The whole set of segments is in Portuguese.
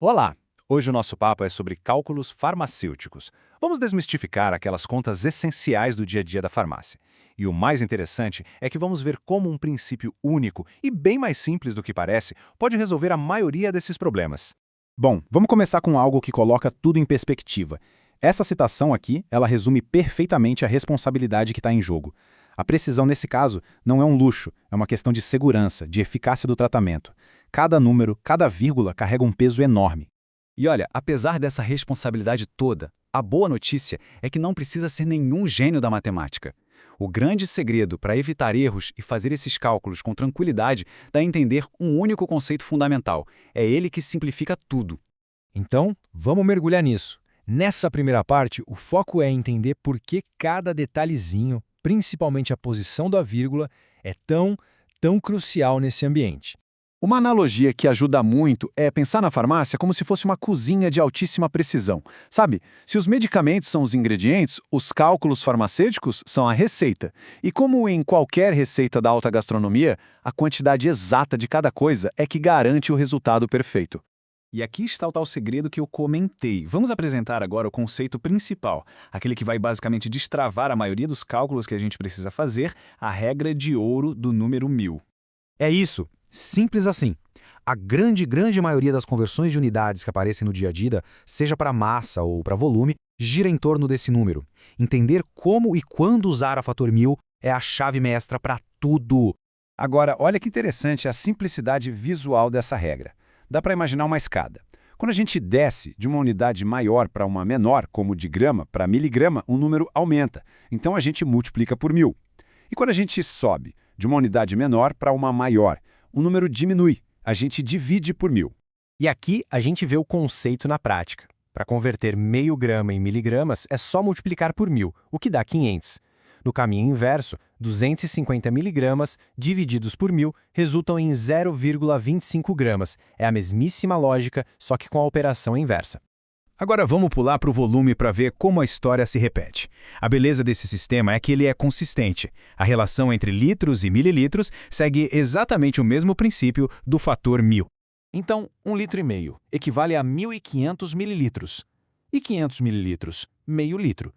Olá! Hoje o nosso papo é sobre cálculos farmacêuticos. Vamos desmistificar aquelas contas essenciais do dia a dia da farmácia. E o mais interessante é que vamos ver como um princípio único e bem mais simples do que parece pode resolver a maioria desses problemas. Bom, vamos começar com algo que coloca tudo em perspectiva. Essa citação aqui, ela resume perfeitamente a responsabilidade que está em jogo. A precisão nesse caso não é um luxo, é uma questão de segurança, de eficácia do tratamento. Cada número, cada vírgula carrega um peso enorme. E olha, apesar dessa responsabilidade toda, a boa notícia é que não precisa ser nenhum gênio da matemática. O grande segredo para evitar erros e fazer esses cálculos com tranquilidade dá a entender um único conceito fundamental. É ele que simplifica tudo. Então, vamos mergulhar nisso. Nessa primeira parte, o foco é entender por que cada detalhezinho, principalmente a posição da vírgula, é tão crucial nesse ambiente. Uma analogia que ajuda muito é pensar na farmácia como se fosse uma cozinha de altíssima precisão. Sabe, se os medicamentos são os ingredientes, os cálculos farmacêuticos são a receita. E como em qualquer receita da alta gastronomia, a quantidade exata de cada coisa é que garante o resultado perfeito. E aqui está o tal segredo que eu comentei. Vamos apresentar agora o conceito principal, aquele que vai basicamente destravar a maioria dos cálculos que a gente precisa fazer, a regra de ouro do número 1000. É isso. Simples assim. A grande maioria das conversões de unidades que aparecem no dia a dia, seja para massa ou para volume, gira em torno desse número. Entender como e quando usar a fator 1000 é a chave mestra para tudo. Agora, olha que interessante a simplicidade visual dessa regra. Dá para imaginar uma escada. Quando a gente desce de uma unidade maior para uma menor, como de grama para miligrama, o número aumenta. Então a gente multiplica por 1000. E quando a gente sobe de uma unidade menor para uma maior, o número diminui, a gente divide por 1000. E aqui a gente vê o conceito na prática. Para converter meio grama em miligramas, é só multiplicar por 1000, o que dá 500. No caminho inverso, 250 miligramas divididos por 1000 resultam em 0,25 gramas. É a mesmíssima lógica, só que com a operação inversa. Agora vamos pular para o volume para ver como a história se repete. A beleza desse sistema é que ele é consistente. A relação entre litros e mililitros segue exatamente o mesmo princípio do fator 1000. Então, 1,5 litro equivale a 1.500 mililitros. E 500 mililitros, meio litro.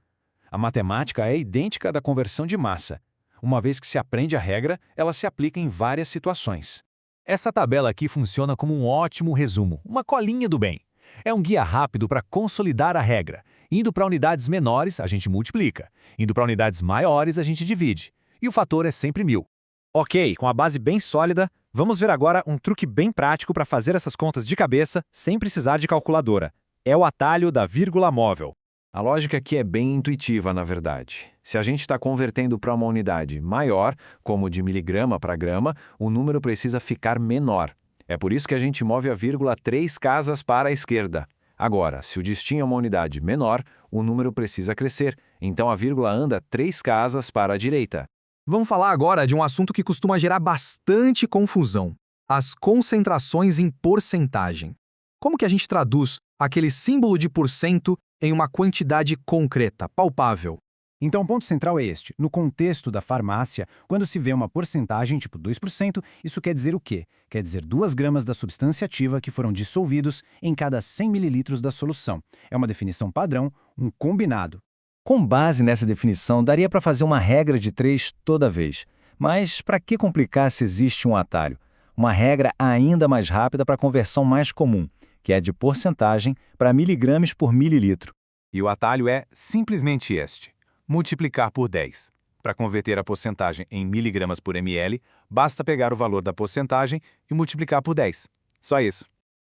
A matemática é idêntica à da conversão de massa. Uma vez que se aprende a regra, ela se aplica em várias situações. Essa tabela aqui funciona como um ótimo resumo, uma colinha do bem. É um guia rápido para consolidar a regra. Indo para unidades menores, a gente multiplica. Indo para unidades maiores, a gente divide. E o fator é sempre 1000. Ok, com a base bem sólida, vamos ver agora um truque bem prático para fazer essas contas de cabeça sem precisar de calculadora. É o atalho da vírgula móvel. A lógica aqui é bem intuitiva, na verdade. Se a gente está convertendo para uma unidade maior, como de miligrama para grama, o número precisa ficar menor. É por isso que a gente move a vírgula 3 casas para a esquerda. Agora, se o distinho é uma unidade menor, o número precisa crescer, então a vírgula anda 3 casas para a direita. Vamos falar agora de um assunto que costuma gerar bastante confusão: as concentrações em porcentagem. Como que a gente traduz aquele símbolo de porcento em uma quantidade concreta, palpável? Então o ponto central é este. No contexto da farmácia, quando se vê uma porcentagem tipo 2%, isso quer dizer o quê? Quer dizer 2 gramas da substância ativa que foram dissolvidos em cada 100 mililitros da solução. É uma definição padrão, um combinado. Com base nessa definição, daria para fazer uma regra de 3 toda vez. Mas para que complicar se existe um atalho? Uma regra ainda mais rápida para a conversão mais comum, que é de porcentagem para miligramas por mililitro. E o atalho é simplesmente este: multiplicar por 10. Para converter a porcentagem em miligramas por ml, basta pegar o valor da porcentagem e multiplicar por 10. Só isso.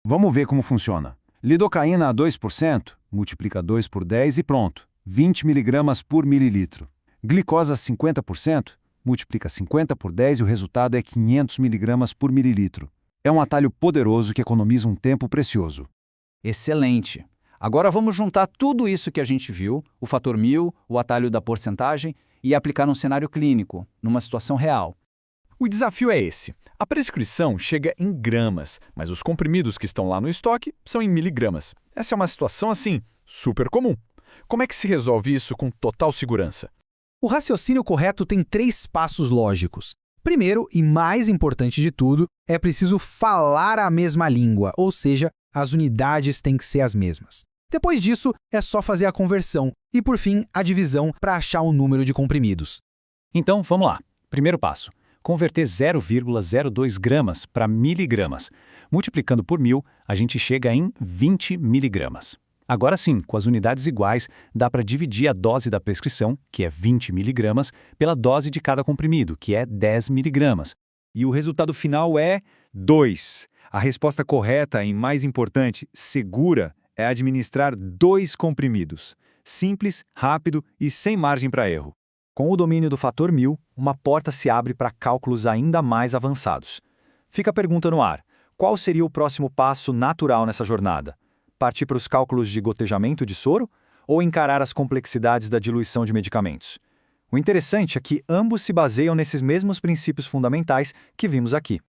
Vamos ver como funciona. Lidocaína a 2%, multiplica 2 por 10 e pronto. 20 miligramas por mililitro. Glicose a 50%, multiplica 50 por 10 e o resultado é 500 miligramas por mililitro. É um atalho poderoso que economiza um tempo precioso. Excelente! Agora vamos juntar tudo isso que a gente viu, o fator 1000, o atalho da porcentagem, e aplicar num cenário clínico, numa situação real. O desafio é esse. A prescrição chega em gramas, mas os comprimidos que estão lá no estoque são em miligramas. Essa é uma situação, assim, super comum. Como é que se resolve isso com total segurança? O raciocínio correto tem 3 passos lógicos. Primeiro, e mais importante de tudo, é preciso falar a mesma língua, ou seja, as unidades têm que ser as mesmas. Depois disso, é só fazer a conversão e, por fim, a divisão para achar o número de comprimidos. Então, vamos lá. Primeiro passo. Converter 0,02 gramas para miligramas. Multiplicando por 1000, a gente chega em 20 miligramas. Agora sim, com as unidades iguais, dá para dividir a dose da prescrição, que é 20 miligramas, pela dose de cada comprimido, que é 10 miligramas. E o resultado final é 2. A resposta correta e, mais importante, segura, é administrar 2 comprimidos. Simples, rápido e sem margem para erro. Com o domínio do fator 1000, uma porta se abre para cálculos ainda mais avançados. Fica a pergunta no ar: qual seria o próximo passo natural nessa jornada? Partir para os cálculos de gotejamento de soro ou encarar as complexidades da diluição de medicamentos? O interessante é que ambos se baseiam nesses mesmos princípios fundamentais que vimos aqui.